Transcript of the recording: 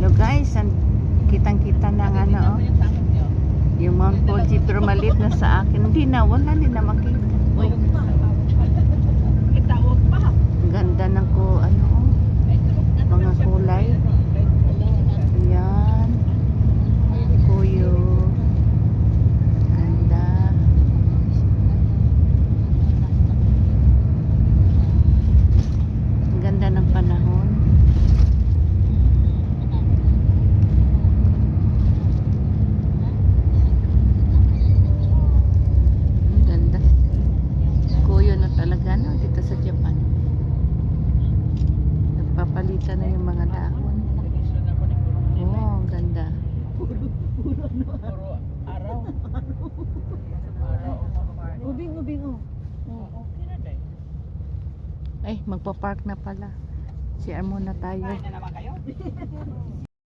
So guys, kitang-kita ng ano, oh, yung Mount Fuji, pero maliit na sa akin. Hindi na, wala din na makita. Oh, ang ganda ng ano, oh, mga kulay. Ayan. Kuyo. Ganda. Ang ganda ng panahon. Ang ganda. Kuyo na talaga, no, dito sa Japan. Nagpapalitan na yung mga dahon. Oh, ang ganda. Ubing, oh. Ay, magpa-park na pala. CR muna tayo.